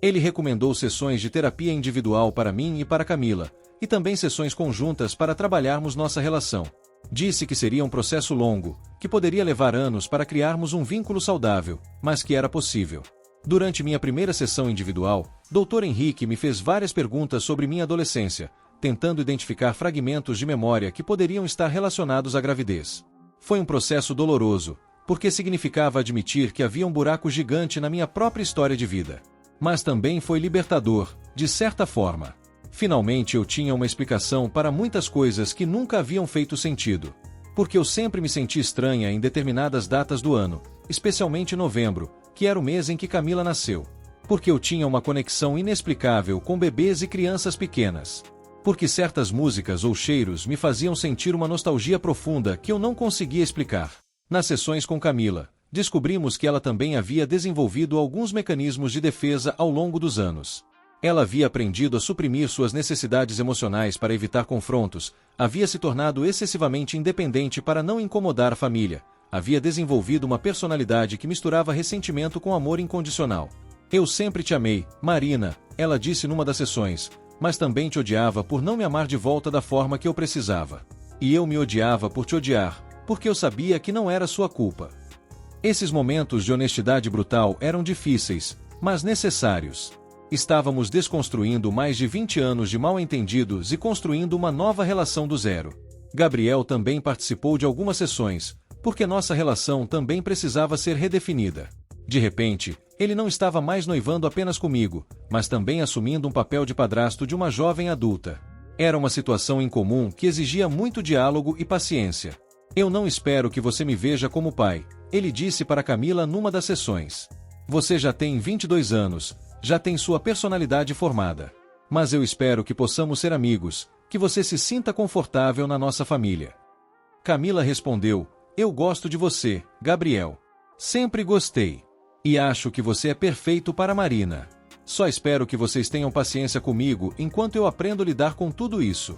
Ele recomendou sessões de terapia individual para mim e para Camila, e também sessões conjuntas para trabalharmos nossa relação. Disse que seria um processo longo, que poderia levar anos para criarmos um vínculo saudável, mas que era possível. Durante minha primeira sessão individual, Dr. Henrique me fez várias perguntas sobre minha adolescência, tentando identificar fragmentos de memória que poderiam estar relacionados à gravidez. Foi um processo doloroso, porque significava admitir que havia um buraco gigante na minha própria história de vida. Mas também foi libertador, de certa forma. Finalmente eu tinha uma explicação para muitas coisas que nunca haviam feito sentido. Porque eu sempre me senti estranha em determinadas datas do ano, especialmente novembro, que era o mês em que Camila nasceu. Porque eu tinha uma conexão inexplicável com bebês e crianças pequenas. Porque certas músicas ou cheiros me faziam sentir uma nostalgia profunda que eu não conseguia explicar. Nas sessões com Camila, descobrimos que ela também havia desenvolvido alguns mecanismos de defesa ao longo dos anos. Ela havia aprendido a suprimir suas necessidades emocionais para evitar confrontos, havia se tornado excessivamente independente para não incomodar a família, havia desenvolvido uma personalidade que misturava ressentimento com amor incondicional. Eu sempre te amei, Marina, ela disse numa das sessões, mas também te odiava por não me amar de volta da forma que eu precisava. E eu me odiava por te odiar, porque eu sabia que não era sua culpa. Esses momentos de honestidade brutal eram difíceis, mas necessários. Estávamos desconstruindo mais de 20 anos de mal-entendidos e construindo uma nova relação do zero. Gabriel também participou de algumas sessões, porque nossa relação também precisava ser redefinida. De repente, ele não estava mais noivando apenas comigo, mas também assumindo um papel de padrasto de uma jovem adulta. Era uma situação incomum que exigia muito diálogo e paciência. Eu não espero que você me veja como pai, ele disse para Camila numa das sessões. Você já tem 22 anos, já tem sua personalidade formada. Mas eu espero que possamos ser amigos, que você se sinta confortável na nossa família. Camila respondeu, eu gosto de você, Gabriel. Sempre gostei. E acho que você é perfeito para Marina. Só espero que vocês tenham paciência comigo enquanto eu aprendo a lidar com tudo isso.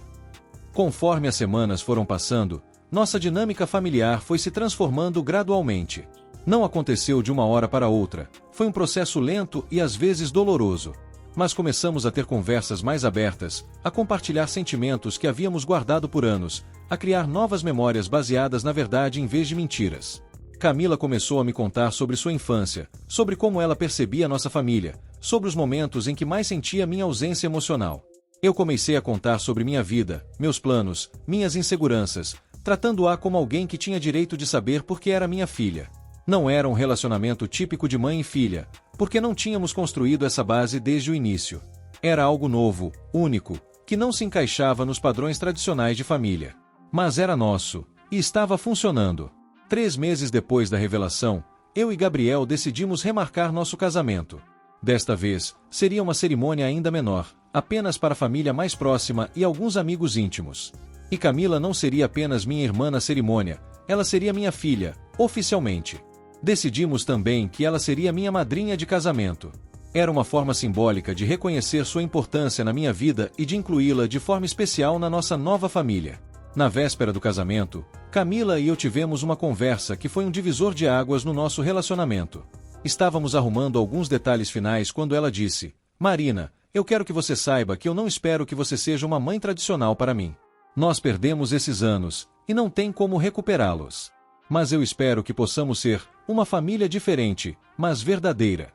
Conforme as semanas foram passando, nossa dinâmica familiar foi se transformando gradualmente. Não aconteceu de uma hora para outra, foi um processo lento e às vezes doloroso. Mas começamos a ter conversas mais abertas, a compartilhar sentimentos que havíamos guardado por anos, a criar novas memórias baseadas na verdade em vez de mentiras. Camila começou a me contar sobre sua infância, sobre como ela percebia nossa família, sobre os momentos em que mais sentia minha ausência emocional. Eu comecei a contar sobre minha vida, meus planos, minhas inseguranças, tratando-a como alguém que tinha direito de saber porque era minha filha. Não era um relacionamento típico de mãe e filha, porque não tínhamos construído essa base desde o início. Era algo novo, único, que não se encaixava nos padrões tradicionais de família. Mas era nosso, e estava funcionando. 3 meses depois da revelação, eu e Gabriel decidimos remarcar nosso casamento. Desta vez, seria uma cerimônia ainda menor, apenas para a família mais próxima e alguns amigos íntimos. E Camila não seria apenas minha irmã na cerimônia, ela seria minha filha, oficialmente. Decidimos também que ela seria minha madrinha de casamento. Era uma forma simbólica de reconhecer sua importância na minha vida e de incluí-la de forma especial na nossa nova família. Na véspera do casamento, Camila e eu tivemos uma conversa que foi um divisor de águas no nosso relacionamento. Estávamos arrumando alguns detalhes finais quando ela disse: Marina, eu quero que você saiba que eu não espero que você seja uma mãe tradicional para mim. Nós perdemos esses anos, e não tem como recuperá-los. Mas eu espero que possamos ser uma família diferente, mas verdadeira.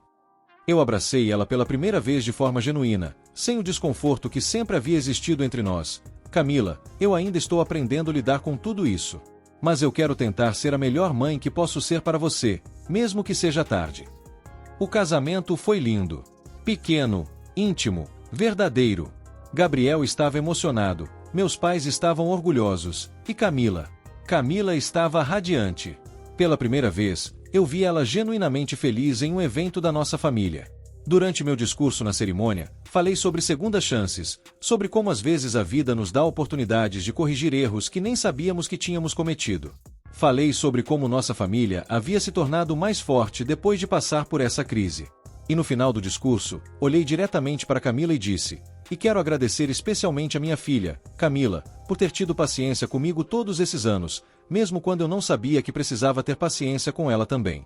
Eu abracei ela pela primeira vez de forma genuína, sem o desconforto que sempre havia existido entre nós. Camila, eu ainda estou aprendendo a lidar com tudo isso. Mas eu quero tentar ser a melhor mãe que posso ser para você, mesmo que seja tarde. O casamento foi lindo. Pequeno, íntimo, verdadeiro. Gabriel estava emocionado, meus pais estavam orgulhosos, e Camila estava radiante. Pela primeira vez, eu vi ela genuinamente feliz em um evento da nossa família. Durante meu discurso na cerimônia, falei sobre segundas chances, sobre como às vezes a vida nos dá oportunidades de corrigir erros que nem sabíamos que tínhamos cometido. Falei sobre como nossa família havia se tornado mais forte depois de passar por essa crise. E no final do discurso, olhei diretamente para Camila e disse: e quero agradecer especialmente a minha filha, Camila, por ter tido paciência comigo todos esses anos, mesmo quando eu não sabia que precisava ter paciência com ela também.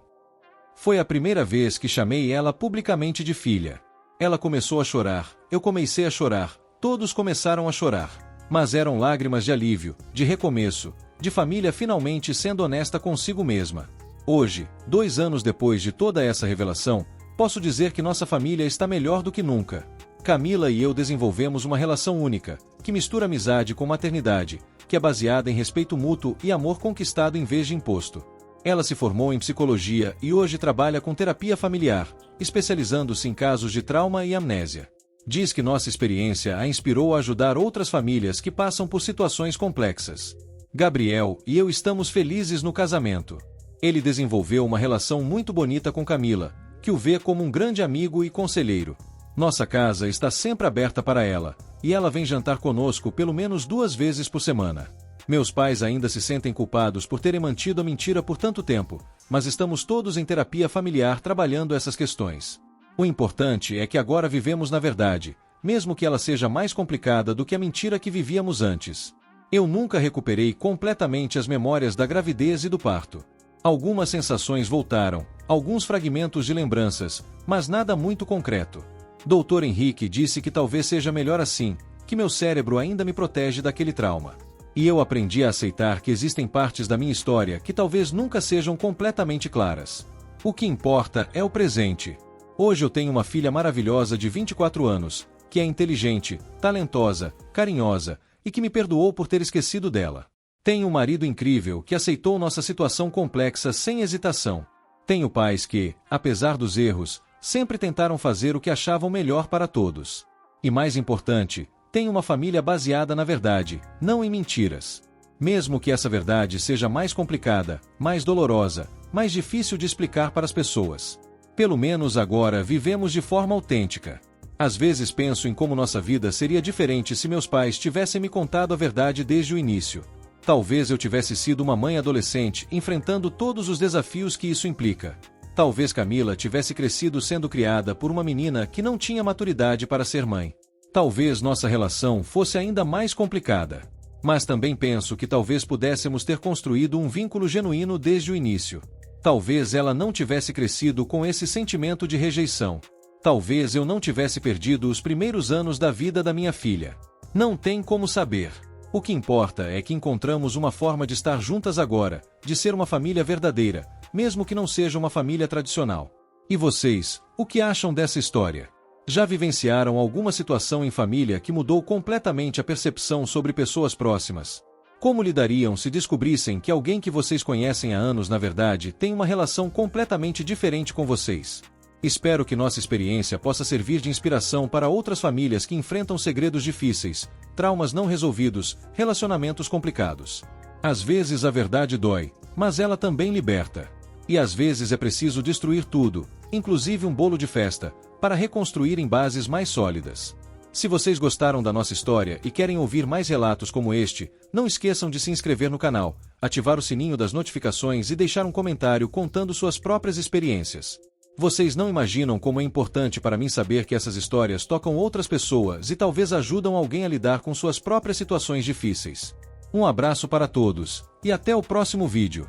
Foi a primeira vez que chamei ela publicamente de filha. Ela começou a chorar, eu comecei a chorar, todos começaram a chorar. Mas eram lágrimas de alívio, de recomeço, de família finalmente sendo honesta consigo mesma. Hoje, 2 anos depois de toda essa revelação, posso dizer que nossa família está melhor do que nunca. Camila e eu desenvolvemos uma relação única, que mistura amizade com maternidade, que é baseada em respeito mútuo e amor conquistado em vez de imposto. Ela se formou em psicologia e hoje trabalha com terapia familiar, especializando-se em casos de trauma e amnésia. Diz que nossa experiência a inspirou a ajudar outras famílias que passam por situações complexas. Gabriel e eu estamos felizes no casamento. Ele desenvolveu uma relação muito bonita com Camila, que o vê como um grande amigo e conselheiro. Nossa casa está sempre aberta para ela, e ela vem jantar conosco pelo menos 2 vezes por semana. Meus pais ainda se sentem culpados por terem mantido a mentira por tanto tempo, mas estamos todos em terapia familiar trabalhando essas questões. O importante é que agora vivemos na verdade, mesmo que ela seja mais complicada do que a mentira que vivíamos antes. Eu nunca recuperei completamente as memórias da gravidez e do parto. Algumas sensações voltaram, alguns fragmentos de lembranças, mas nada muito concreto. Dr. Henrique disse que talvez seja melhor assim, que meu cérebro ainda me protege daquele trauma. E eu aprendi a aceitar que existem partes da minha história que talvez nunca sejam completamente claras. O que importa é o presente. Hoje eu tenho uma filha maravilhosa de 24 anos, que é inteligente, talentosa, carinhosa, e que me perdoou por ter esquecido dela. Tenho um marido incrível que aceitou nossa situação complexa sem hesitação. Tenho pais que, apesar dos erros, sempre tentaram fazer o que achavam melhor para todos. E mais importante, tenho uma família baseada na verdade, não em mentiras. Mesmo que essa verdade seja mais complicada, mais dolorosa, mais difícil de explicar para as pessoas. Pelo menos agora vivemos de forma autêntica. Às vezes penso em como nossa vida seria diferente se meus pais tivessem me contado a verdade desde o início. Talvez eu tivesse sido uma mãe adolescente enfrentando todos os desafios que isso implica. Talvez Camila tivesse crescido sendo criada por uma menina que não tinha maturidade para ser mãe. Talvez nossa relação fosse ainda mais complicada. Mas também penso que talvez pudéssemos ter construído um vínculo genuíno desde o início. Talvez ela não tivesse crescido com esse sentimento de rejeição. Talvez eu não tivesse perdido os primeiros anos da vida da minha filha. Não tem como saber. O que importa é que encontramos uma forma de estar juntas agora, de ser uma família verdadeira, mesmo que não seja uma família tradicional. E vocês, o que acham dessa história? Já vivenciaram alguma situação em família que mudou completamente a percepção sobre pessoas próximas? Como lidariam se descobrissem que alguém que vocês conhecem há anos na verdade tem uma relação completamente diferente com vocês? Espero que nossa experiência possa servir de inspiração para outras famílias que enfrentam segredos difíceis, traumas não resolvidos, relacionamentos complicados. Às vezes a verdade dói, mas ela também liberta. E às vezes é preciso destruir tudo, inclusive um bolo de festa, para reconstruir em bases mais sólidas. Se vocês gostaram da nossa história e querem ouvir mais relatos como este, não esqueçam de se inscrever no canal, ativar o sininho das notificações e deixar um comentário contando suas próprias experiências. Vocês não imaginam como é importante para mim saber que essas histórias tocam outras pessoas e talvez ajudam alguém a lidar com suas próprias situações difíceis. Um abraço para todos, e até o próximo vídeo.